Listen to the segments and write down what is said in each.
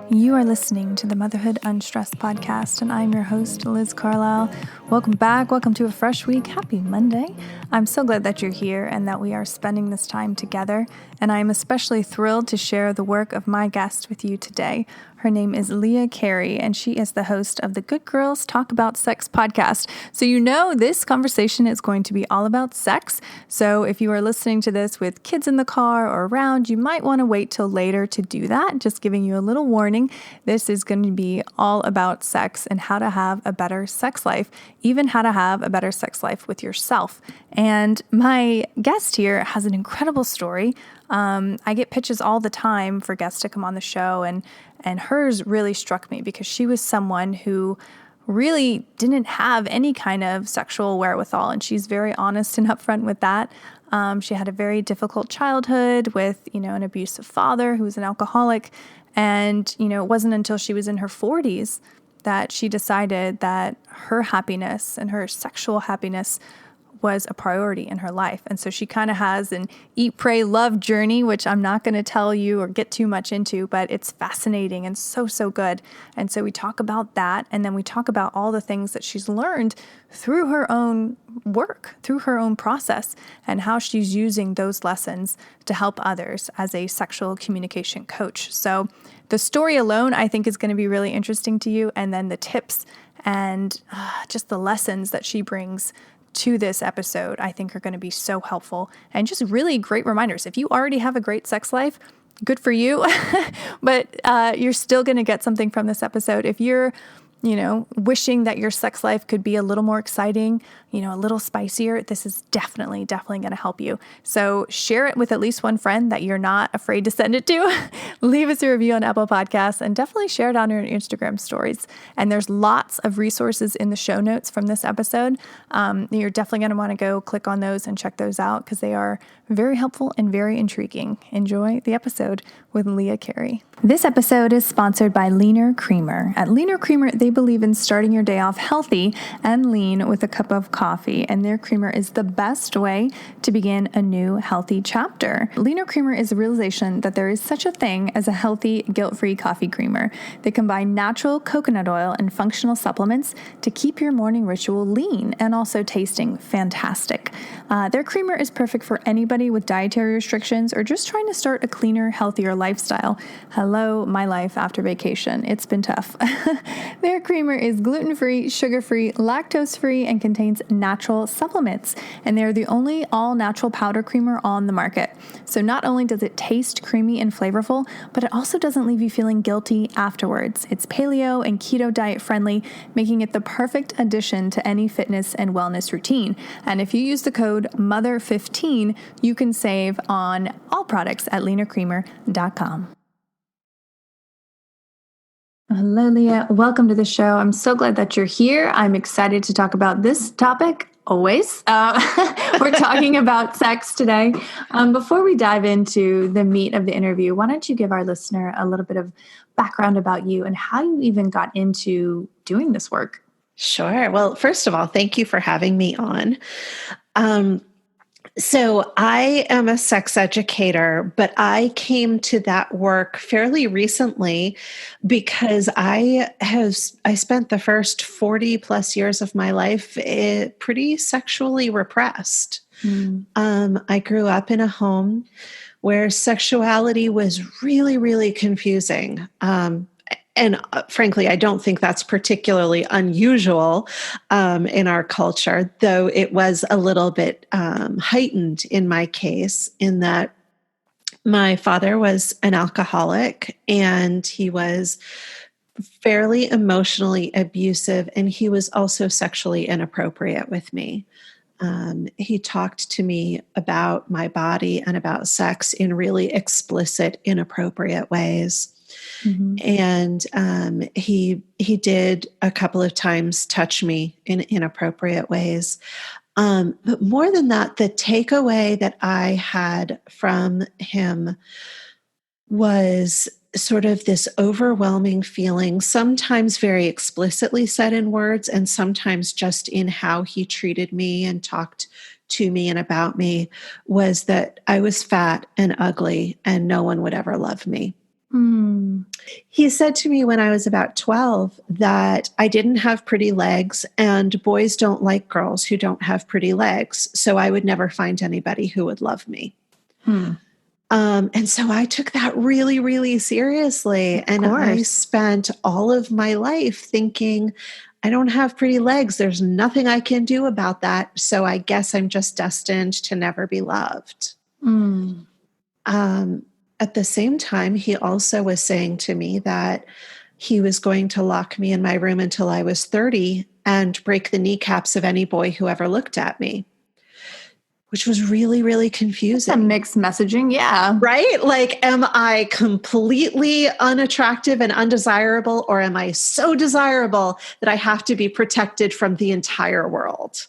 You are listening to the Motherhood Unstressed podcast, and I'm your host, Liz Carlisle. Welcome back. Welcome to a fresh week. Happy Monday. I'm so glad that you're here and that we are spending this time together, and I'm especially thrilled to share the work of my guest with you today. Her name is Leah Carey, and she is the host of the Good Girls Talk About Sex podcast. So you know this conversation is going to be all about sex. So if you are listening to this with kids in the car or around, you might want to wait till later to do that. Just giving you a little warning. This is going to be all about sex and how to have a better sex life, even how to have a better sex life with yourself. And my guest here has an incredible story. I get pitches all the time for guests to come on the show, and hers really struck me because she was someone who really didn't have any kind of sexual wherewithal, and she's very honest and upfront with that. She had a very difficult childhood with, an abusive father who was an alcoholic, and, it wasn't until she was in her 40s that she decided that her happiness and her sexual happiness was a priority in her life. And so she kind of has an eat, pray, love journey, which I'm not going to tell you or get too much into, but it's fascinating and so, so good. And so we talk about that. And then we talk about all the things that she's learned through her own work, through her own process, and how she's using those lessons to help others as a sexual communication coach. So the story alone, I think, is going to be really interesting to you. And then the tips and just the lessons that she brings to this episode, I think, are going to be so helpful and just really great reminders. If you already have a great sex life, good for you, but you're still going to get something from this episode. If you're, wishing that your sex life could be a little more exciting, a little spicier, this is definitely going to help you. So share it with at least one friend that you're not afraid to send it to. Leave us a review on Apple Podcasts and definitely share it on your Instagram stories. And there's lots of resources in the show notes from this episode. You're definitely going to want to go click on those and check those out because they are very helpful and very intriguing. Enjoy the episode with Leah Carey. This episode is sponsored by Leaner Creamer. At Leaner Creamer, they believe in starting your day off healthy and lean with a cup of coffee, and their creamer is the best way to begin a new healthy chapter. Leaner Creamer is a realization that there is such a thing as a healthy, guilt-free coffee creamer. They combine natural coconut oil and functional supplements to keep your morning ritual lean and also tasting fantastic. Their creamer is perfect for anybody with dietary restrictions or just trying to start a cleaner, healthier lifestyle. Hello, my life after vacation. It's been tough. Their creamer is gluten-free, sugar-free, lactose-free, and contains natural supplements. And they're the only all-natural powder creamer on the market. So not only does it taste creamy and flavorful, but it also doesn't leave you feeling guilty afterwards. It's paleo and keto diet friendly, making it the perfect addition to any fitness and wellness routine. And if you use the code MOTHER15, you can save on all products at leanercreamer.com. Hello, Leah. Welcome to the show. I'm so glad that you're here. I'm excited to talk about this topic. Always. We're talking about sex today. Before we dive into the meat of the interview, why don't you give our listener a little bit of background about you and how you even got into doing this work? Sure. Well, first of all, thank you for having me on. So I am a sex educator, but I came to that work fairly recently because I spent the first 40 plus years of my life pretty sexually repressed. I grew up in a home where sexuality was really, really confusing. And frankly, I don't think that's particularly unusual in our culture, though it was a little bit heightened in my case, in that my father was an alcoholic and he was fairly emotionally abusive, and he was also sexually inappropriate with me. He talked to me about my body and about sex in really explicit, inappropriate ways. Mm-hmm. And he did a couple of times touch me in inappropriate ways. But more than that, the takeaway that I had from him was sort of this overwhelming feeling, sometimes very explicitly said in words, and sometimes just in how he treated me and talked to me and about me, was that I was fat and ugly and no one would ever love me. Hmm. He said to me when I was about 12 that I didn't have pretty legs and boys don't like girls who don't have pretty legs. So I would never find anybody who would love me. Hmm. And so I took that really, really seriously. Of And I course. spent all of my life thinking, I don't have pretty legs. There's nothing I can do about that. So I guess I'm just destined to never be loved. Hmm. Um, at the same time, he also was saying to me that he was going to lock me in my room until I was 30 and break the kneecaps of any boy who ever looked at me, which was really, really confusing. Some mixed messaging. Yeah. Right? Like, am I completely unattractive and undesirable, or am I so desirable that I have to be protected from the entire world?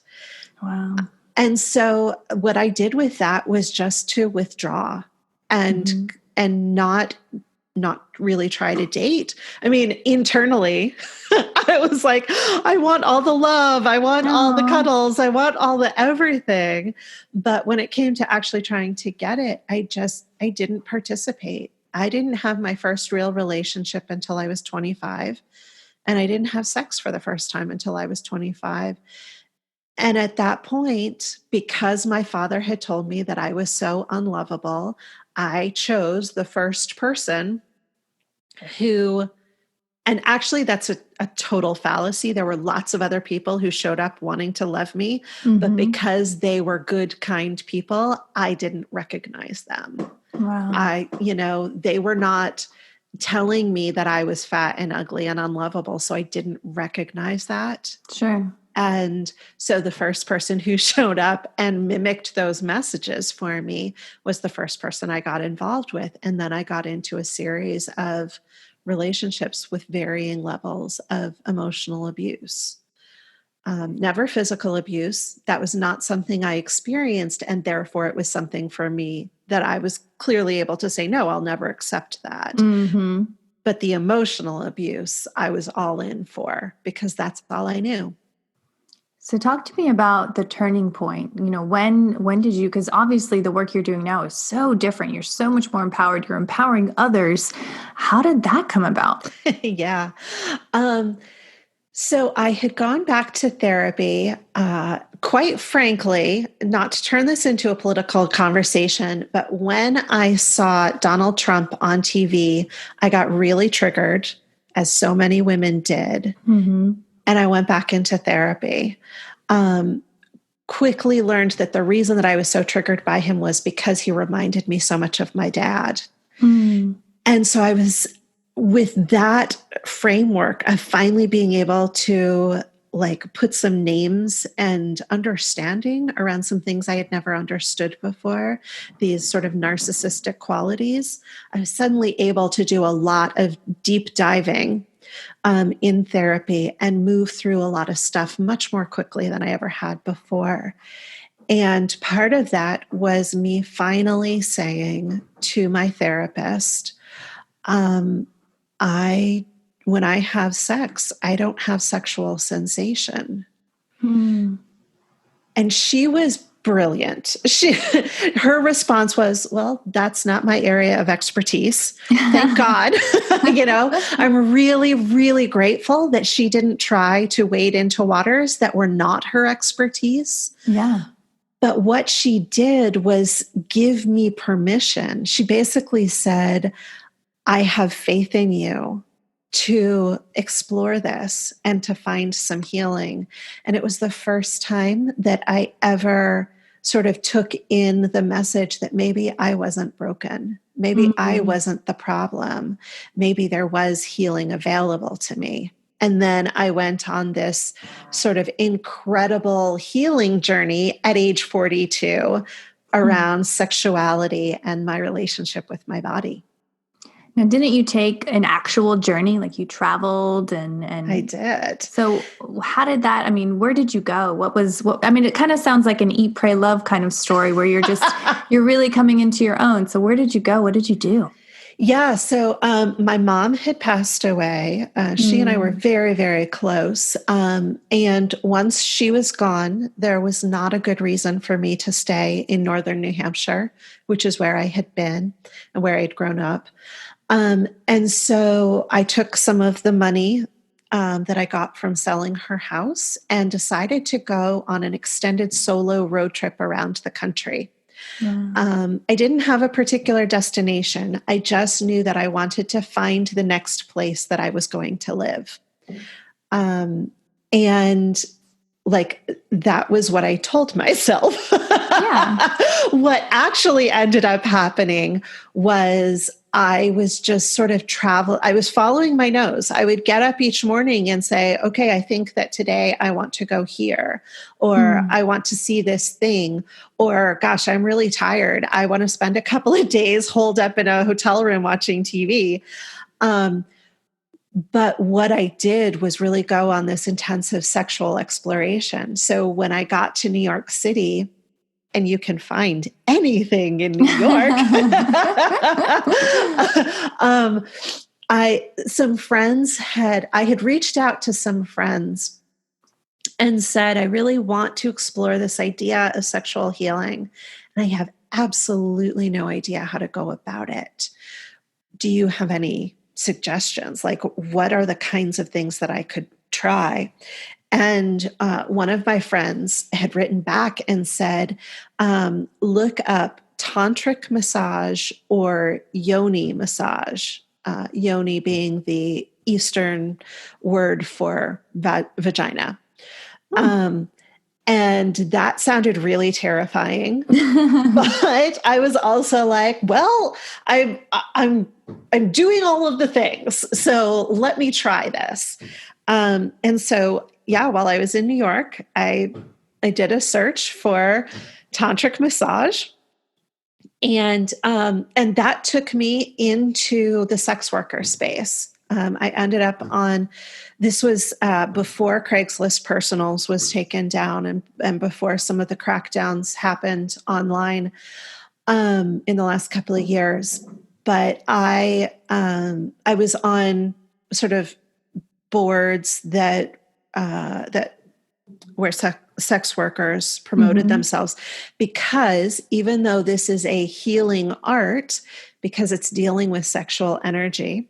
Wow. And so what I did with that was just to withdraw and not really try to date. I mean, internally, I was like, I want all the love. I want all the cuddles. I want all the everything. But when it came to actually trying to get it, I didn't participate. I didn't have my first real relationship until I was 25. And I didn't have sex for the first time until I was 25. And at that point, because my father had told me that I was so unlovable, I chose the first person who, and actually that's a total fallacy. There were lots of other people who showed up wanting to love me, but because they were good, kind people, I didn't recognize them. Wow. They were not telling me that I was fat and ugly and unlovable, so I didn't recognize that. Sure. And so the first person who showed up and mimicked those messages for me was the first person I got involved with. And then I got into a series of relationships with varying levels of emotional abuse. Never physical abuse. That was not something I experienced. And therefore, it was something for me that I was clearly able to say, no, I'll never accept that. Mm-hmm. But the emotional abuse, I was all in for because that's all I knew. So talk to me about the turning point. When did you, because obviously the work you're doing now is so different. You're so much more empowered. You're empowering others. How did that come about? Yeah. So I had gone back to therapy, quite frankly, not to turn this into a political conversation, but when I saw Donald Trump on TV, I got really triggered, as so many women did. Mm-hmm. And I went back into therapy. Quickly learned that the reason that I was so triggered by him was because he reminded me so much of my dad. Mm. And so I was, with that framework of finally being able to put some names and understanding around some things I had never understood before, these sort of narcissistic qualities, I was suddenly able to do a lot of deep diving in therapy and move through a lot of stuff much more quickly than I ever had before. And part of that was me finally saying to my therapist, when I have sex, I don't have sexual sensation. Mm. And she was brilliant. Her response was, well, that's not my area of expertise. Thank God. I'm really, really grateful that she didn't try to wade into waters that were not her expertise. Yeah. But what she did was give me permission. She basically said, I have faith in you to explore this and to find some healing. And it was the first time that I ever sort of took in the message that maybe I wasn't broken. Maybe I wasn't the problem. Maybe there was healing available to me. And then I went on this sort of incredible healing journey at age 42 around sexuality and my relationship with my body. Now, didn't you take an actual journey? Like you traveled and I did. So how did that, where did you go? It kind of sounds like an eat, pray, love kind of story where you're really coming into your own. So where did you go? What did you do? Yeah. So my mom had passed away. She and I were very, very close. And once she was gone, there was not a good reason for me to stay in northern New Hampshire, which is where I had been and where I'd grown up. And so I took some of the money that I got from selling her house and decided to go on an extended solo road trip around the country. I didn't have a particular destination. I just knew that I wanted to find the next place that I was going to live. And like, that was what I told myself. Yeah. What actually ended up happening was I was just sort of I was following my nose. I would get up each morning and say, okay, I think that today I want to go here, or I want to see this thing, or gosh, I'm really tired. I want to spend a couple of days holed up in a hotel room watching TV. But what I did was really go on this intensive sexual exploration. So when I got to New York City, and you can find anything in New York, I had reached out to some friends and said, I really want to explore this idea of sexual healing, and I have absolutely no idea how to go about it. Do you have any suggestions? Like, what are the kinds of things that I could try? And one of my friends had written back and said, look up tantric massage or yoni massage, yoni being the Eastern word for vagina. And that sounded really terrifying, but I was also like, well, I'm doing all of the things, so let me try this. And so, yeah, while I was in New York, I did a search for tantric massage, and that took me into the sex worker space. I ended up on, this was before Craigslist Personals was taken down, and before some of the crackdowns happened online in the last couple of years. But I was on sort of boards that where sex workers promoted themselves, because even though this is a healing art, because it's dealing with sexual energy,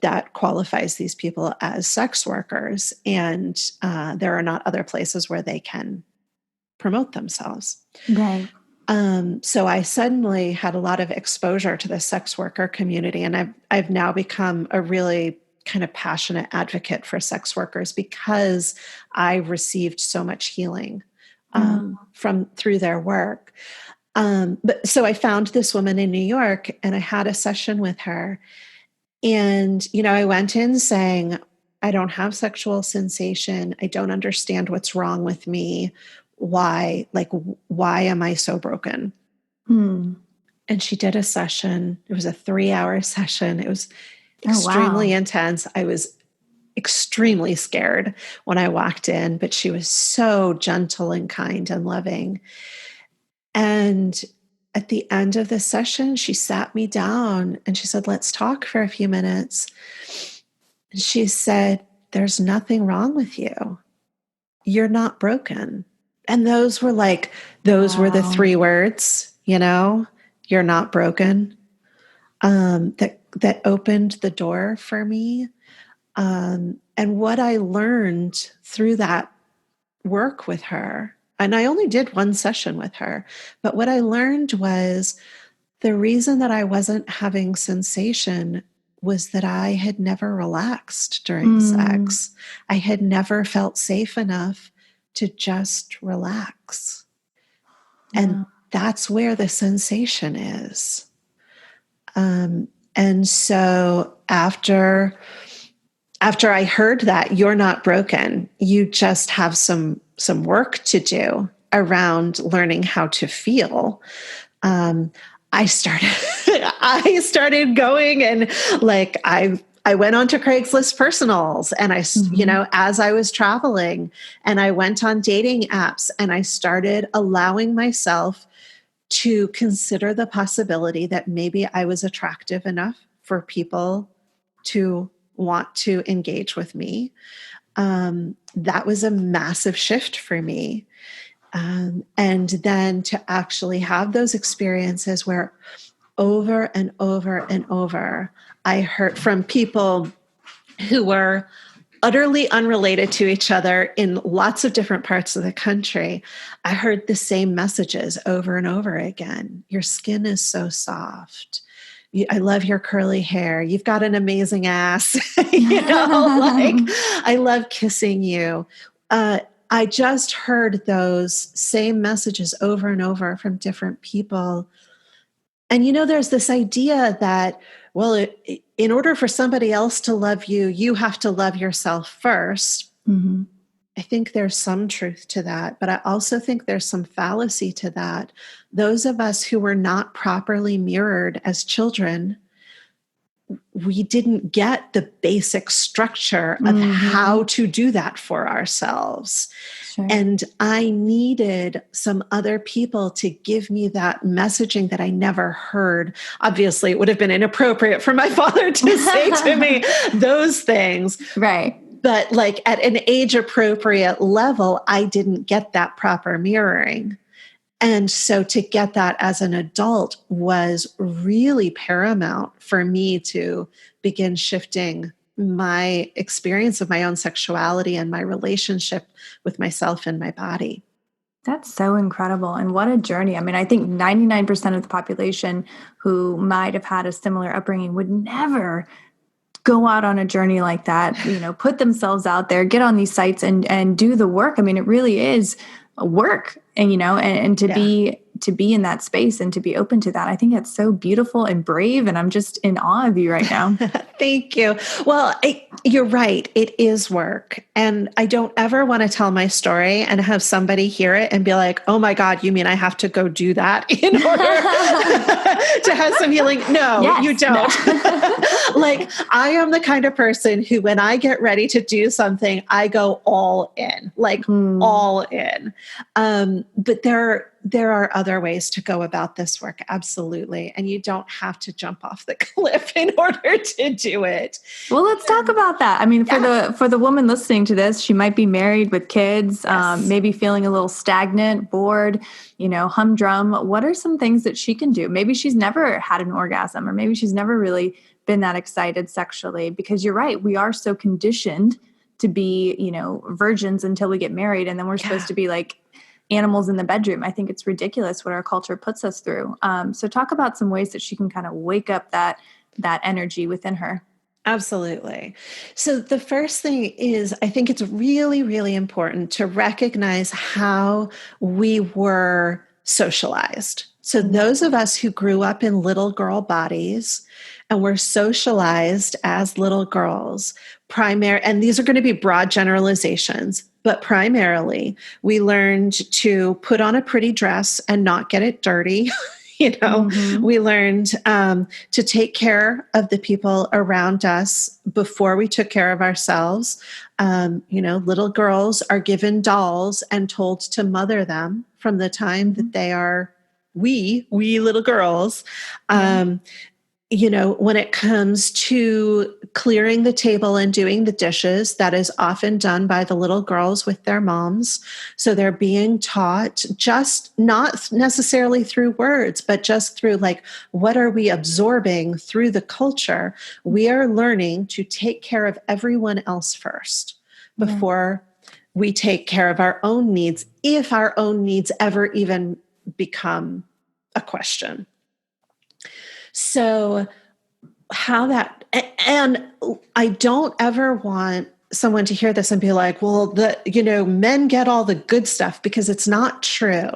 that qualifies these people as sex workers, and there are not other places where they can promote themselves. Right. So I suddenly had a lot of exposure to the sex worker community, and I've now become a really kind of passionate advocate for sex workers because I received so much healing through their work. But so I found this woman in New York, and I had a session with her. And, I went in saying, I don't have sexual sensation. I don't understand what's wrong with me. Why am I so broken? And she did a session. It was a 3-hour session. It was extremely intense. I was extremely scared when I walked in, but she was so gentle and kind and loving. And at the end of the session, she sat me down and she said, let's talk for a few minutes. And she said, there's nothing wrong with you. You're not broken. And those were the 3 words, you're not broken, that opened the door for me. And what I learned through that work with her, and I only did one session with her, but what I learned was the reason that I wasn't having sensation was that I had never relaxed during sex. I had never felt safe enough to just relax. And that's where the sensation is. And so after I heard that you're not broken, you just have some work to do around learning how to feel. I started going, and I went on to Craigslist Personals, and as I was traveling, and I went on dating apps, and I started allowing myself to consider the possibility that maybe I was attractive enough for people to want to engage with me. That was a massive shift for me. And then to actually have those experiences where over and over and over, I heard from people who were utterly unrelated to each other in lots of different parts of the country. I heard the same messages over and over again. Your skin is so soft. I love your curly hair. You've got an amazing ass. I love kissing you. I just heard those same messages over and over from different people. And, there's this idea that, well, in order for somebody else to love you, you have to love yourself first. Mm-hmm. I think there's some truth to that, but I also think there's some fallacy to that. Those of us who were not properly mirrored as children, we didn't get the basic structure of how to do that for ourselves. Sure. And I needed some other people to give me that messaging that I never heard. Obviously, it would have been inappropriate for my father to say to me those things. Right. But like at an age appropriate level, I didn't get that proper mirroring. And so to get that as an adult was really paramount for me to begin shifting my experience of my own sexuality and my relationship with myself and my body. That's so incredible. And what a journey. I mean, I think 99% of the population who might have had a similar upbringing would never go out on a journey like that, put themselves out there, get on these sites and do the work. I mean, it really is work and to be in that space and to be open to that. I think that's so beautiful and brave. And I'm just in awe of you right now. Thank you. Well, you're right. It is work. And I don't ever want to tell my story and have somebody hear it and be like, oh my God, you mean I have to go do that in order to have some healing? No, yes, you don't. No. Like I am the kind of person who, when I get ready to do something, I go all in, all in. But there are other ways to go about this work. Absolutely. And you don't have to jump off the cliff in order to do it. Well, let's talk about that. I mean, for the woman listening to this, she might be married with kids, yes. Maybe feeling a little stagnant, bored, humdrum. What are some things that she can do? Maybe she's never had an orgasm, or maybe she's never really been that excited sexually, because you're right. We are so conditioned to be, virgins until we get married. And then we're supposed to be like animals in the bedroom. I think it's ridiculous what our culture puts us through. So talk about some ways that she can kind of wake up that energy within her. Absolutely. So the first thing is, I think it's really, really important to recognize how we were socialized. So those of us who grew up in little girl bodies and were socialized as little girls, and these are going to be broad generalizations, but primarily we learned to put on a pretty dress and not get it dirty. We learned to take care of the people around us before we took care of ourselves. Little girls are given dolls and told to mother them from the time that they are wee little girls. When it comes to clearing the table and doing the dishes, that is often done by the little girls with their moms. So they're being taught, just not necessarily through words, but just through what are we absorbing through the culture? We are learning to take care of everyone else first before we take care of our own needs, if our own needs ever even become a question. So and I don't ever want someone to hear this and be like, well, men get all the good stuff, because it's not true.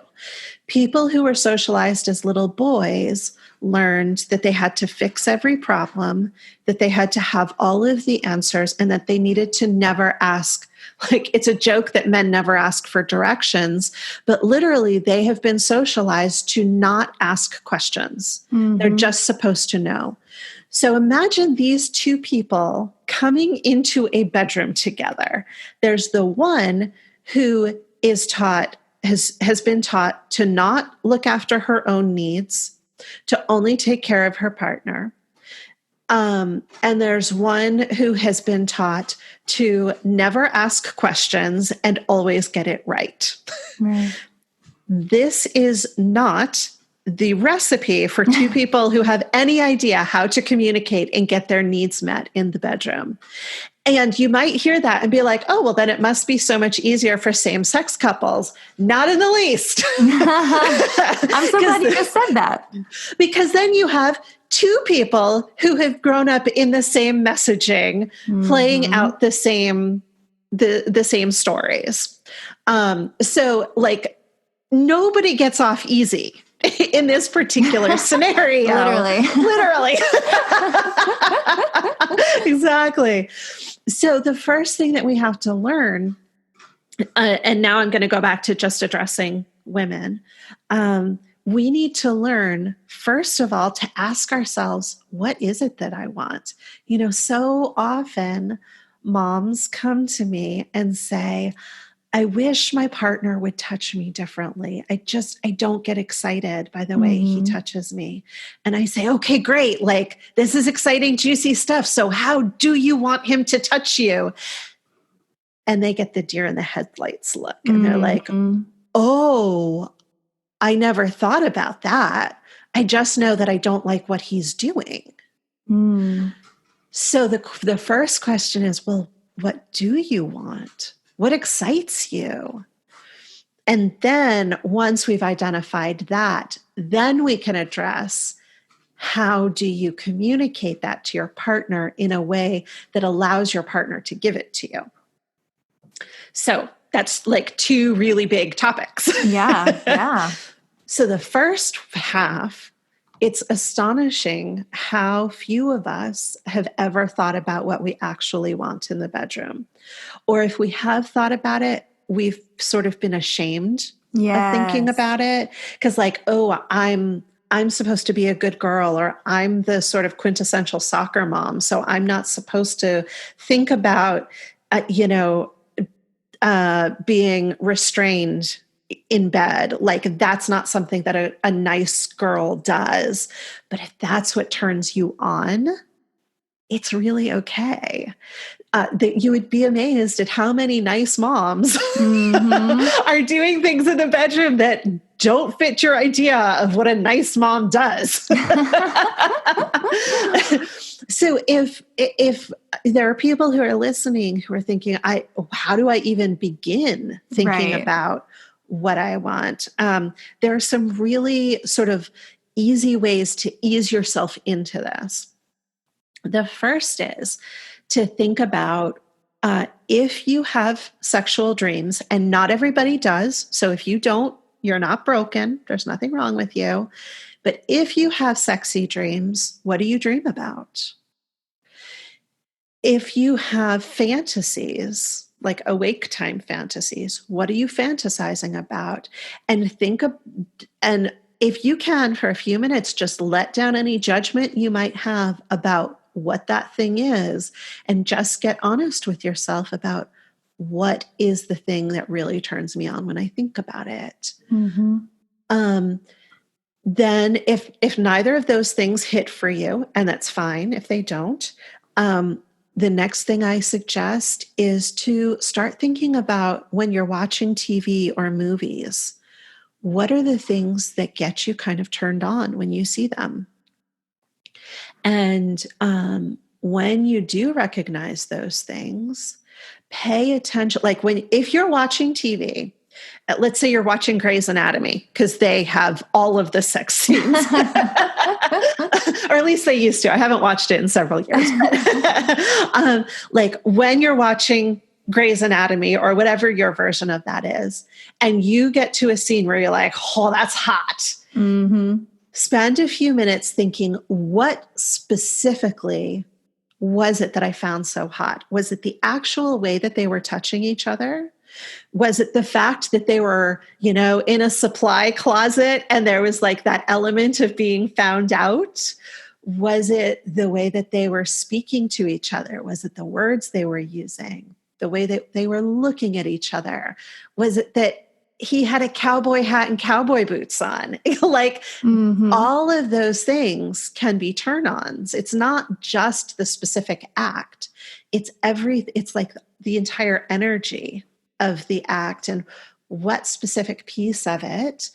People who were socialized as little boys learned that they had to fix every problem, that they had to have all of the answers, and that they needed to never ask. It's a joke that men never ask for directions, but literally they have been socialized to not ask questions. Mm-hmm. They're just supposed to know. So imagine these two people coming into a bedroom together. There's the one who is taught, has been taught to not look after her own needs, to only take care of her partner. And there's one who has been taught to never ask questions and always get it right. Right. This is not the recipe for two people who have any idea how to communicate and get their needs met in the bedroom. And you might hear that and be like, oh, well, then it must be so much easier for same-sex couples. Not in the least. I'm so glad you just said that. Because then you have two people who have grown up in the same messaging, playing out the same stories. So like nobody gets off easy in this particular scenario. Literally. Exactly. So the first thing that we have to learn, and now I'm going to go back to just addressing women. We need to learn, first of all, to ask ourselves, what is it that I want? You know, so often moms come to me and say, I wish my partner would touch me differently. I don't get excited by the way he touches me. And I say, okay, great. Like, this is exciting, juicy stuff. So how do you want him to touch you? And they get the deer in the headlights look. And they're like, oh, I never thought about that. I just know that I don't like what he's doing. So the first question is, well, what do you want? What excites you? And then once we've identified that, then we can address, how do you communicate that to your partner in a way that allows your partner to give it to you? So that's like two really big topics. Yeah. So the first half, it's astonishing how few of us have ever thought about what we actually want in the bedroom. Or if we have thought about it, we've sort of been ashamed of thinking about it. Because like, oh, I'm supposed to be a good girl, or I'm the sort of quintessential soccer mom. So I'm not supposed to think about, being restrained in bed. Like, that's not something that a nice girl does. But if that's what turns you on, it's really okay. That you would be amazed at how many nice moms are doing things in the bedroom that don't fit your idea of what a nice mom does. So if there are people who are listening who are thinking, how do I even begin thinking about what I want? There are some really sort of easy ways to ease yourself into this. The first is to think about if you have sexual dreams, and not everybody does. So if you don't, you're not broken. There's nothing wrong with you. But if you have sexy dreams, what do you dream about? If you have fantasies, like awake time fantasies, what are you fantasizing about? And and if you can, for a few minutes, just let down any judgment you might have about what that thing is, and just get honest with yourself about, what is the thing that really turns me on when I think about it? Then if neither of those things hit for you, and that's fine if they don't, the next thing I suggest is to start thinking about, when you're watching TV or movies, what are the things that get you kind of turned on when you see them? And when you do recognize those things, pay attention. Like if you're watching TV, let's say you're watching Grey's Anatomy, because they have all of the sex scenes, or at least they used to. I haven't watched it in several years. Like when you're watching Grey's Anatomy, or whatever your version of that is, and you get to a scene where you're like, oh, that's hot. Spend a few minutes thinking, what specifically was it that I found so hot? Was it the actual way that they were touching each other? Was it the fact that they were, in a supply closet and there was like that element of being found out? Was it the way that they were speaking to each other? Was it the words they were using? The way that they were looking at each other? Was it that he had a cowboy hat and cowboy boots on. Like all of those things can be turn-ons. It's not just the specific act. It's like the entire energy of the act, and what specific piece of it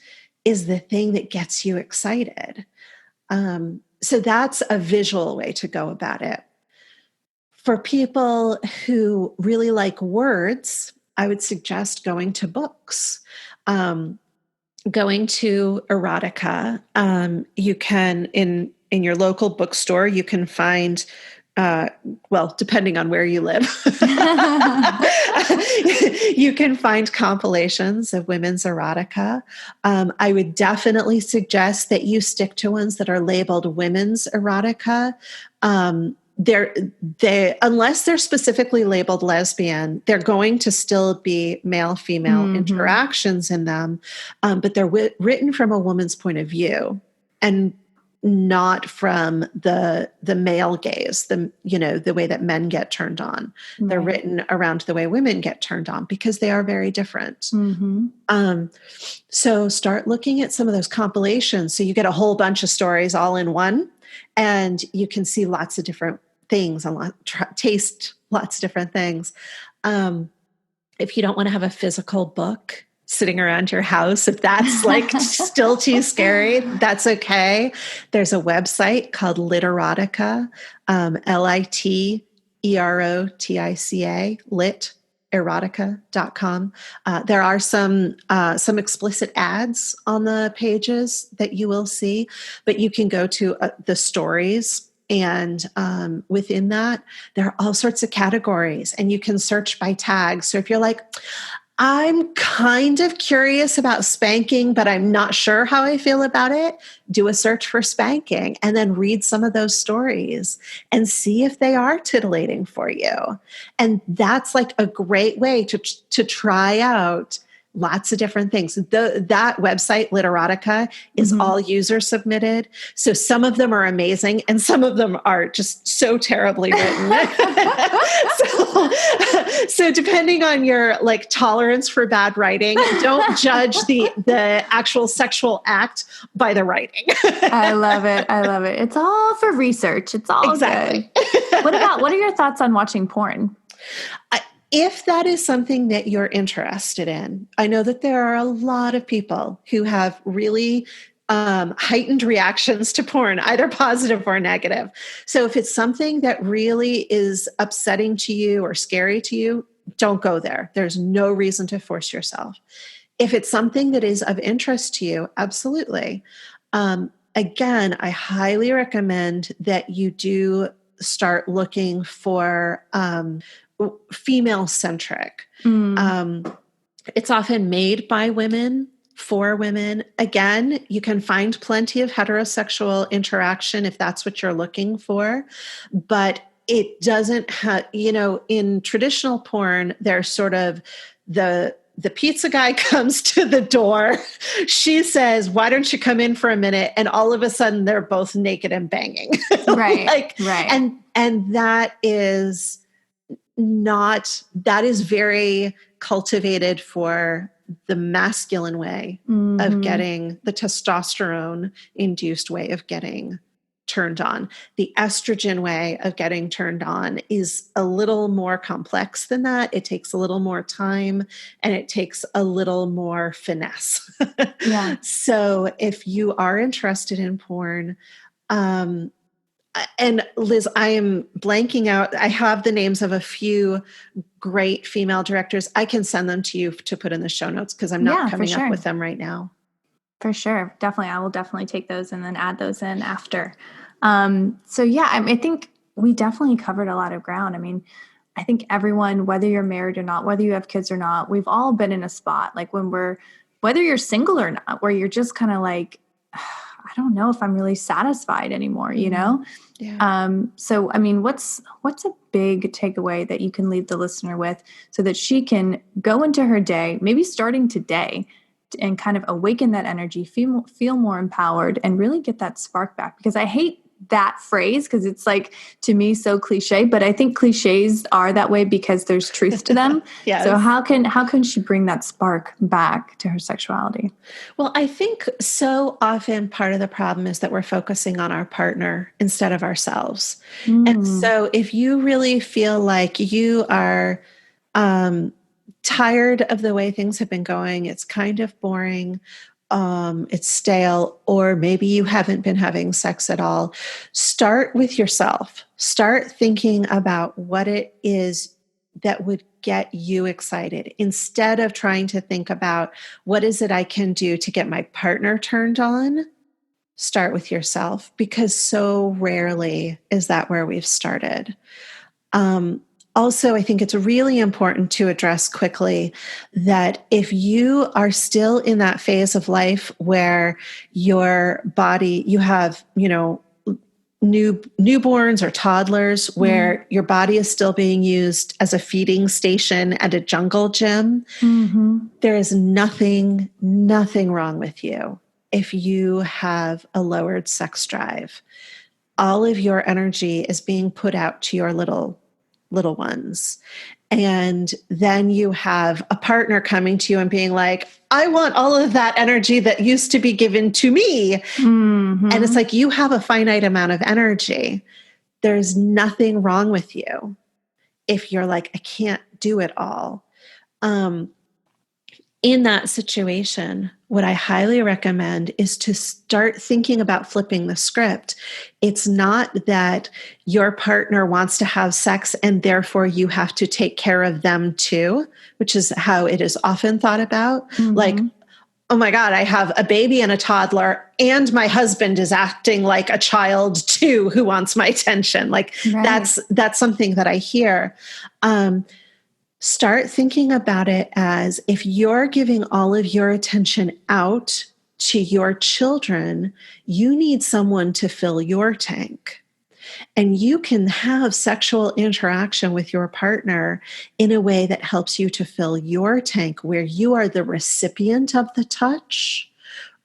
is the thing that gets you excited. So that's a visual way to go about it. For people who really like words, I would suggest going to books, going to erotica. You can, in your local bookstore, you can find, well, depending on where you live, you can find compilations of women's erotica. I would definitely suggest that you stick to ones that are labeled women's erotica. Unless they're specifically labeled lesbian, they're going to still be male-female interactions in them, but they're written from a woman's point of view and not from the male gaze, the way that men get turned on. Right. They're written around the way women get turned on because they are very different. So start looking at some of those compilations. So you get a whole bunch of stories all in one, and you can see lots of different things and taste lots of different things. If you don't want to have a physical book sitting around your house, if that's like still too scary, that's okay. There's a website called Literotica, Literotica, literotica.com. There are some explicit ads on the pages that you will see, but you can go to the stories. And within that, there are all sorts of categories, and you can search by tags. So if you're like, I'm kind of curious about spanking, but I'm not sure how I feel about it, do a search for spanking and then read some of those stories and see if they are titillating for you. And that's like a great way to try out lots of different things. That website, Literotica, is all user submitted. So some of them are amazing and some of them are just so terribly written. So depending on your like tolerance for bad writing, don't judge the actual sexual act by the writing. I love it. It's all for research. It's all exactly good. What are your thoughts on watching porn? If that is something that you're interested in, I know that there are a lot of people who have really heightened reactions to porn, either positive or negative. So if it's something that really is upsetting to you or scary to you, don't go there. There's no reason to force yourself. If it's something that is of interest to you, absolutely. Again, I highly recommend that you do start looking for female-centric. It's often made by women, for women. Again, you can find plenty of heterosexual interaction if that's what you're looking for, but it doesn't have, in traditional porn, there's sort of the pizza guy comes to the door. She says, "Why don't you come in for a minute?" And all of a sudden they're both naked and banging. Right. And that is very cultivated for the masculine way of getting the testosterone induced way of getting turned on. The estrogen way of getting turned on is a little more complex than that. It takes a little more time and it takes a little more finesse. Yeah. So if you are interested in porn, and Liz, I am blanking out. I have the names of a few great female directors. I can send them to you to put in the show notes because I'm not coming up with them right now. For sure. Definitely. I will definitely take those and then add those in after. I think we definitely covered a lot of ground. I mean, I think everyone, whether you're married or not, whether you have kids or not, we've all been in a spot like whether you're single or not, where you're just kind of like, I don't know if I'm really satisfied anymore, Yeah. So, I mean, what's a big takeaway that you can leave the listener with so that she can go into her day, maybe starting today, and kind of awaken that energy, feel more empowered and really get that spark back? Because I hate that phrase because it's like, to me, so cliche, but I think cliches are that way because there's truth to them. Yes. So how can she bring that spark back to her sexuality? Well, I think so often part of the problem is that we're focusing on our partner instead of ourselves. And so if you really feel like you are tired of the way things have been going, it's kind of boring, it's stale, or maybe you haven't been having sex at all, start with yourself. Start thinking about what it is that would get you excited instead of trying to think about what is it I can do to get my partner turned on. Start with yourself, because so rarely is that where we've started. Also, I think it's really important to address quickly that if you are still in that phase of life where your body, you have, newborns or toddlers, where your body is still being used as a feeding station at a jungle gym, there is nothing wrong with you if you have a lowered sex drive. All of your energy is being put out to your little ones. And then you have a partner coming to you and being like, I want all of that energy that used to be given to me. And it's like, you have a finite amount of energy. There's nothing wrong with you if you're like, I can't do it all. In that situation, what I highly recommend is to start thinking about flipping the script. It's not that your partner wants to have sex and therefore you have to take care of them too, which is how it is often thought about. Like, oh my God, I have a baby and a toddler and my husband is acting like a child too who wants my attention. Like that's something that I hear. Start thinking about it as, if you're giving all of your attention out to your children, you need someone to fill your tank. And you can have sexual interaction with your partner in a way that helps you to fill your tank, where you are the recipient of the touch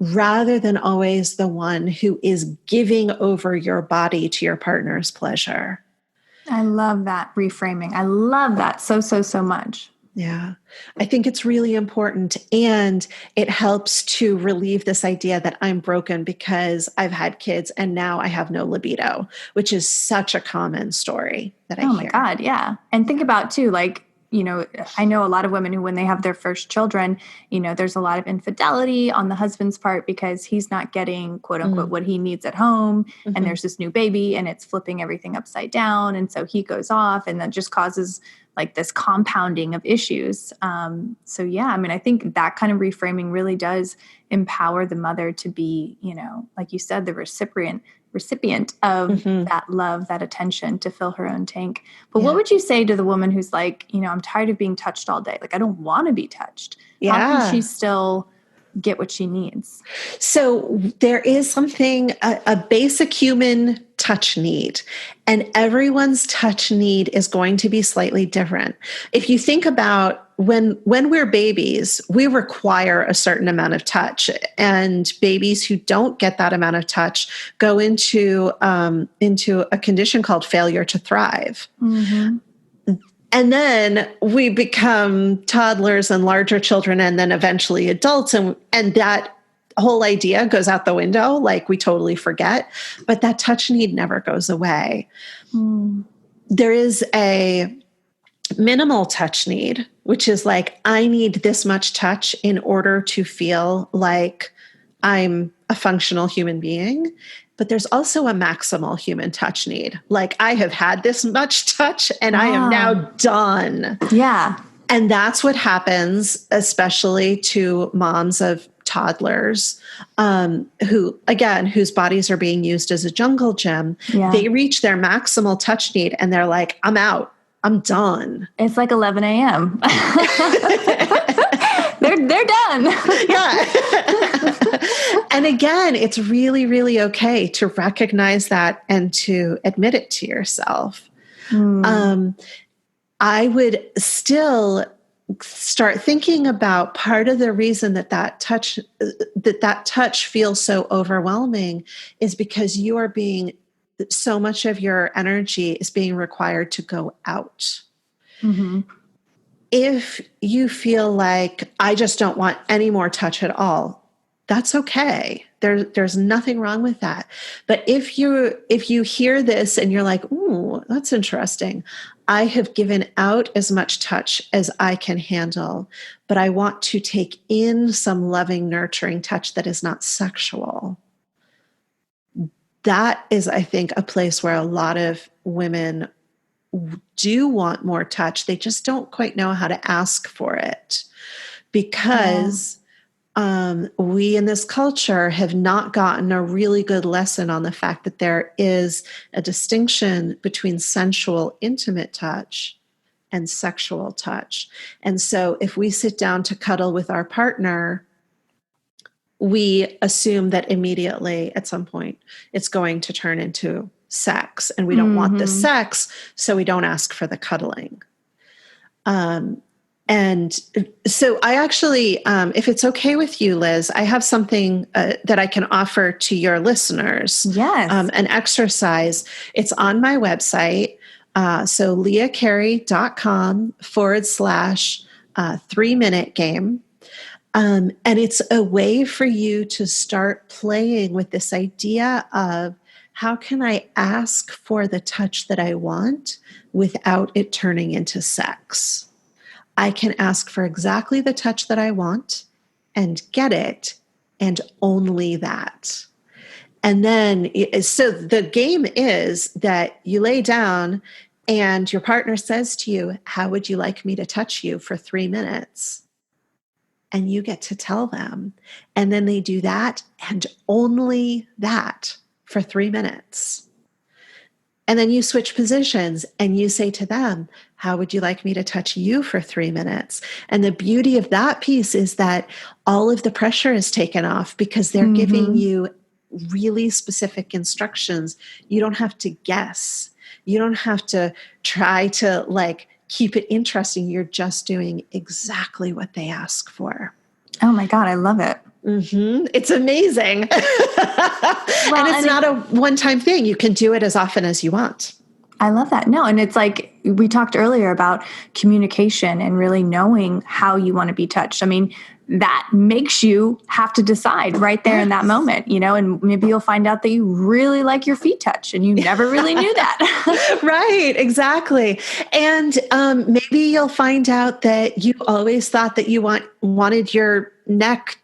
rather than always the one who is giving over your body to your partner's pleasure. I love that reframing. I love that so much. Yeah, I think it's really important, and it helps to relieve this idea that I'm broken because I've had kids and now I have no libido, which is such a common story that I hear. Oh my God, yeah. And think about too, like, I know a lot of women who, when they have their first children, there's a lot of infidelity on the husband's part because he's not getting, quote unquote, what he needs at home. And there's this new baby and it's flipping everything upside down. And so he goes off, and that just causes like this compounding of issues. So yeah, I mean, I think that kind of reframing really does empower the mother to be, like you said, the recipient of that love, that attention, to fill her own tank. But what would you say to the woman who's like, I'm tired of being touched all day. Like, I don't want to be touched. How can she still get what she needs? So there is something, a basic human touch need, and everyone's touch need is going to be slightly different. If you think about when we're babies, we require a certain amount of touch, and babies who don't get that amount of touch go into a condition called failure to thrive. And then we become toddlers and larger children, and then eventually adults, and that whole idea goes out the window. Like, we totally forget, but that touch need never goes away. There is a minimal touch need, which is like, I need this much touch in order to feel like I'm a functional human being. But there's also a maximal human touch need. Like, I have had this much touch and I am now done. Yeah. And that's what happens, especially to moms of toddlers, whose bodies are being used as a jungle gym. Yeah. They reach their maximal touch need and they're like, I'm out. I'm done. It's like 11 a.m. They're done. Yeah. And again, it's really, really okay to recognize that and to admit it to yourself. I would still start thinking about part of the reason that touch feels so overwhelming is because you are being so much of your energy is being required to go out. Mm-hmm. If you feel like I just don't want any more touch at all, that's okay. There's nothing wrong with that. But if you hear this and you're like, ooh, that's interesting. I have given out as much touch as I can handle, but I want to take in some loving, nurturing touch that is not sexual. That is, I think, a place where a lot of women do want more touch. They just don't quite know how to ask for it because we in this culture have not gotten a really good lesson on the fact that there is a distinction between sensual, intimate touch and sexual touch. And so if we sit down to cuddle with our partner, we assume that immediately at some point it's going to turn into sex, and we don't want the sex, so we don't ask for the cuddling. And so I actually, if it's okay with you, Liz, I have something that I can offer to your listeners. Yes. An exercise. It's on my website. So leahcarey.com/3-minute game. And it's a way for you to start playing with this idea of how can I ask for the touch that I want without it turning into sex? I can ask for exactly the touch that I want and get it, and only that. And then, so the game is that you lay down and your partner says to you, how would you like me to touch you for 3 minutes? And you get to tell them. And then they do that and only that for 3 minutes. And then you switch positions and you say to them, how would you like me to touch you for 3 minutes? And the beauty of that piece is that all of the pressure is taken off because they're giving you really specific instructions. You don't have to guess. You don't have to try to keep it interesting. You're just doing exactly what they ask for. Oh my God, I love it. Mm-hmm. It's amazing. And it's not a one-time thing. You can do it as often as you want. I love that. No, and it's like we talked earlier about communication and really knowing how you want to be touched. I mean, that makes you have to decide right there in that moment, and maybe you'll find out that you really like your feet touched and you never really knew that. Right, exactly. And maybe you'll find out that you always thought that you wanted your neck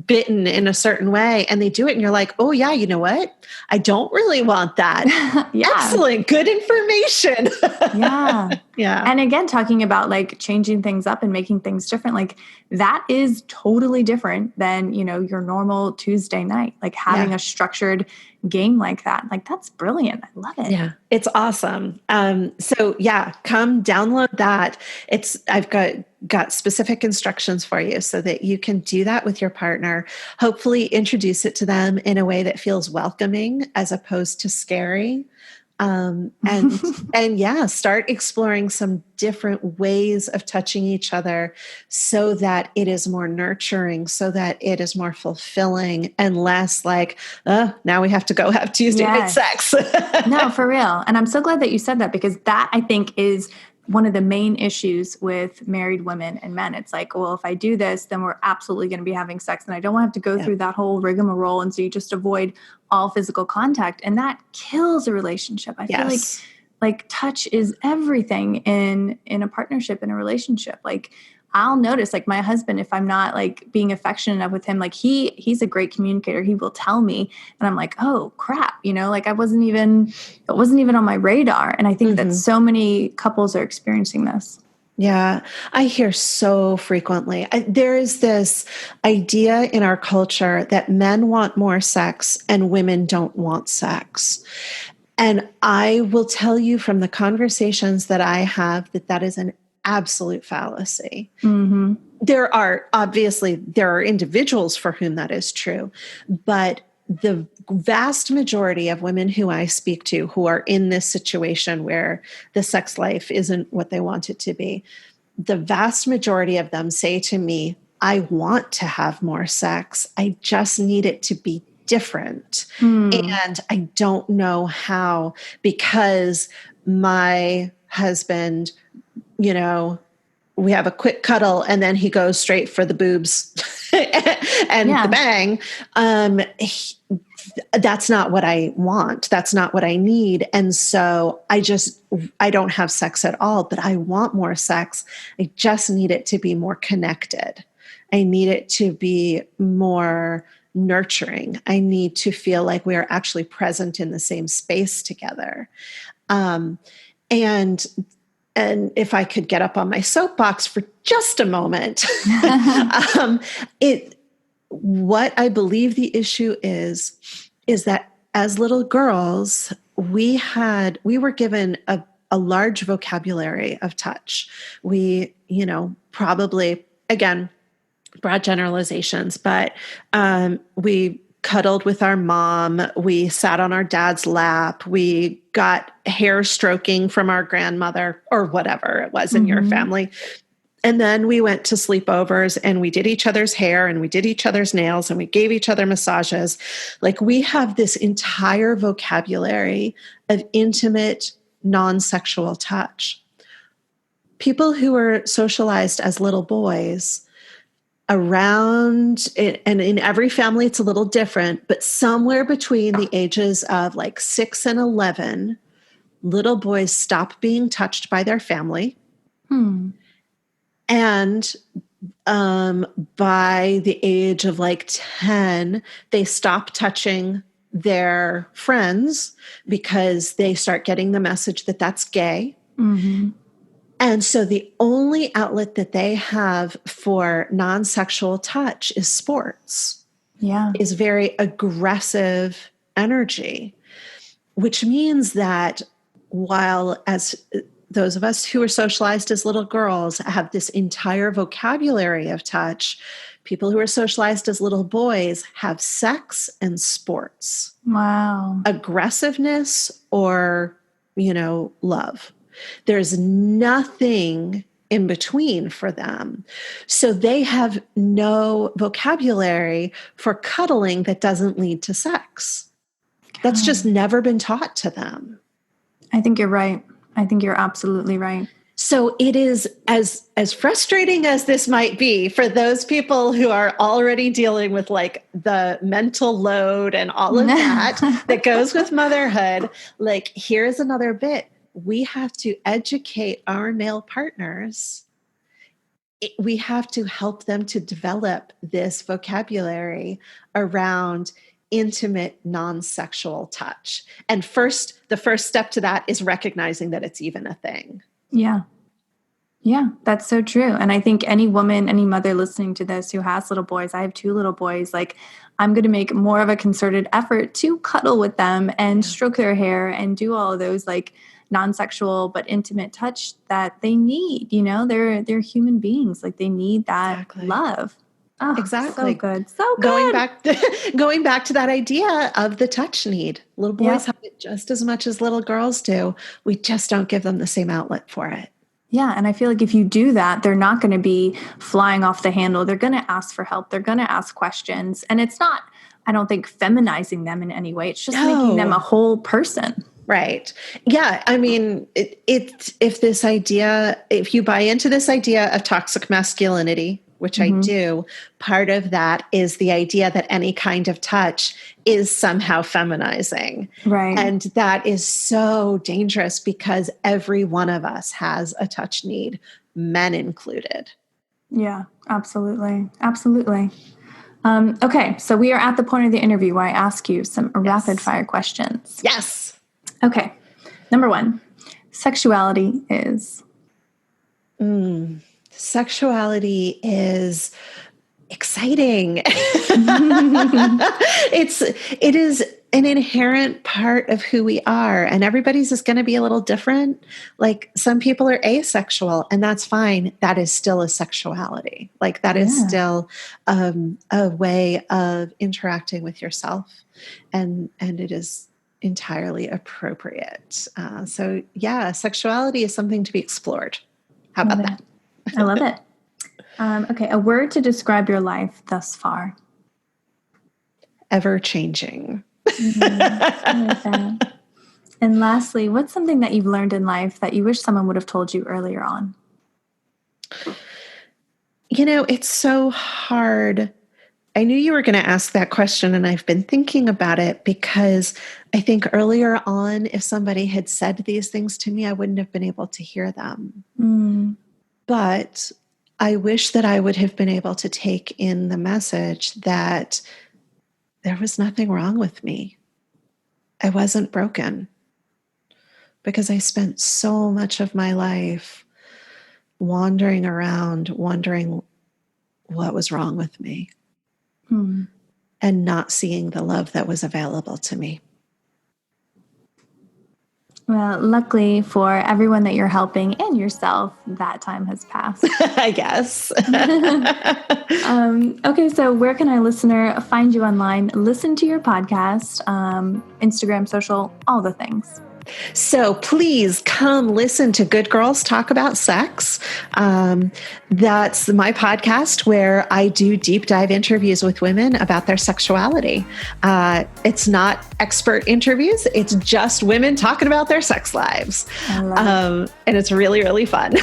bitten in a certain way, and they do it and you're like, oh yeah, you know what? I don't really want that. Yeah. Excellent. Good information. Yeah. And again, talking about changing things up and making things different, that is totally different than, your normal Tuesday night, having a structured game like that. That's brilliant. I love it. Yeah, it's awesome. So yeah, come download that. I've got specific instructions for you so that you can do that with your partner. Hopefully introduce it to them in a way that feels welcoming as opposed to scary. And yeah, start exploring some different ways of touching each other so that it is more nurturing, so that it is more fulfilling and less now we have to go have Tuesday night sex. No, for real. And I'm so glad that you said that, because that, I think, is one of the main issues with married women and men. It's well, if I do this, then we're absolutely going to be having sex, and I don't want to have to go through that whole rigmarole. And so you just avoid all physical contact, and that kills a relationship. I feel like touch is everything in a partnership, in a relationship. I'll notice my husband, if I'm not being affectionate enough with him, he's a great communicator. He will tell me, and I'm like, oh crap, it wasn't even on my radar. And I think that so many couples are experiencing this. Yeah, I hear so frequently. There is this idea in our culture that men want more sex and women don't want sex. And I will tell you from the conversations that I have that is an absolute fallacy. Mm-hmm. There are individuals for whom that is true, but the vast majority of women who I speak to who are in this situation where the sex life isn't what they want it to be, the vast majority of them say to me, I want to have more sex. I just need it to be different. And I don't know how, because my husband, you know, we have a quick cuddle and then he goes straight for the boobs and the bang. That's not what I want. That's not what I need. And so I don't have sex at all, but I want more sex. I just need it to be more connected. I need it to be more nurturing. I need to feel like we are actually present in the same space together. And if I could get up on my soapbox for just a moment, what I believe the issue is that as little girls, we were given a large vocabulary of touch. We, probably, again, broad generalizations, but we cuddled with our mom. We sat on our dad's lap. We got hair stroking from our grandmother or whatever it was in your family. And then we went to sleepovers and we did each other's hair and we did each other's nails and we gave each other massages. Like, we have this entire vocabulary of intimate, non-sexual touch. People who were socialized as little boys around it, and in every family it's a little different, but somewhere between the ages of like 6 and 11, little boys stop being touched by their family. And by the age of like 10, they stop touching their friends because they start getting the message that that's gay. And so the only outlet that they have for non-sexual touch is sports. Is very aggressive energy, which means that while as those of us who are socialized as little girls have this entire vocabulary of touch, people who are socialized as little boys have sex and sports. Wow. Aggressiveness or, love. There's nothing in between for them. So they have no vocabulary for cuddling that doesn't lead to sex. That's just never been taught to them. I think you're right. I think you're absolutely right. So it is as frustrating as this might be for those people who are already dealing with like the mental load and all of that goes with motherhood. Like, here's another bit. We have to educate our male partners. We have to help them to develop this vocabulary around intimate, non-sexual touch. And the first step to that is recognizing that it's even a thing. Yeah. Yeah, that's so true. And I think any woman, any mother listening to this who has little boys, I have 2 little boys, like, I'm going to make more of a concerted effort to cuddle with them and stroke their hair and do all of those like non-sexual but intimate touch that they need. They're human beings. Like, they need that love. Oh, exactly. So good. So good. Going back to that idea of the touch need. Little boys have it just as much as little girls do. We just don't give them the same outlet for it. Yeah. And I feel like if you do that, they're not going to be flying off the handle. They're going to ask for help. They're going to ask questions. And it's not, I don't think, feminizing them in any way. It's just making them a whole person. Right. Yeah. I mean, if you buy into this idea of toxic masculinity, which I do, part of that is the idea that any kind of touch is somehow feminizing. Right. And that is so dangerous because every one of us has a touch need, men included. Yeah, absolutely. Absolutely. Okay. So we are at the point of the interview where I ask you some rapid fire questions. Yes. Okay. Number 1, sexuality is. Sexuality is exciting. It is an inherent part of who we are, and everybody's is going to be a little different. Like, some people are asexual, and that's fine. That is still a sexuality. Like, that is still a way of interacting with yourself, and it is entirely appropriate. So yeah, sexuality is something to be explored. How about that? I love it. Okay, a word to describe your life thus far. ever changing. I like that. And lastly, what's something that you've learned in life that you wish someone would have told you earlier on? It's so hard. I knew you were going to ask that question, and I've been thinking about it because I think earlier on, if somebody had said these things to me, I wouldn't have been able to hear them. But I wish that I would have been able to take in the message that there was nothing wrong with me. I wasn't broken, because I spent so much of my life wandering around, wondering what was wrong with me, and not seeing the love that was available to me. Well, luckily for everyone that you're helping and yourself, that time has passed. I guess. Okay, so where can our listener find you online, listen to your podcast, Instagram, social, all the things? So please come listen to Good Girls Talk About Sex. That's my podcast where I do deep dive interviews with women about their sexuality. It's not expert interviews. It's just women talking about their sex lives. And it's really, really fun.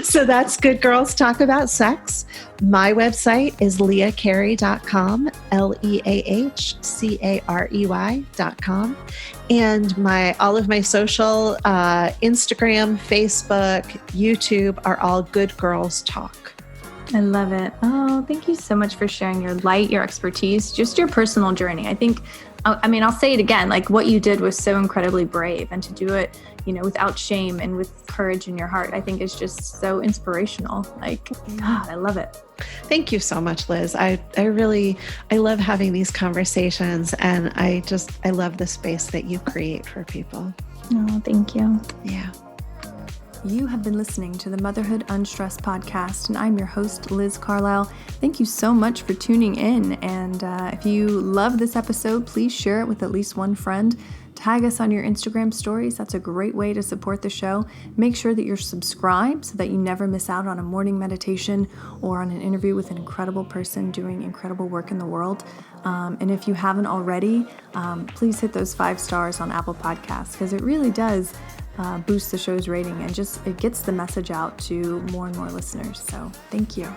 So that's Good Girls Talk About Sex. My website is leahcarey.com, LeahCarey.com. And all of my social, Instagram, Facebook, YouTube are all Good Girls Talk. I love it. Oh, thank you so much for sharing your light, your expertise, just your personal journey. I think, I'll say it again, like what you did was so incredibly brave, and to do it, without shame and with courage in your heart, I think is just so inspirational. Like, God, I love it. Thank you so much, Liz. I love having these conversations, and I love the space that you create for people. Oh, thank you. Yeah. You have been listening to the Motherhood Unstressed podcast, and I'm your host, Liz Carlisle. Thank you so much for tuning in. And if you love this episode, please share it with at least one friend. Tag us on your Instagram stories. That's a great way to support the show. Make sure that you're subscribed so that you never miss out on a morning meditation or on an interview with an incredible person doing incredible work in the world. And if you haven't already, please hit those 5 stars on Apple Podcasts, because it really does boost the show's rating, and it gets the message out to more and more listeners. So thank you.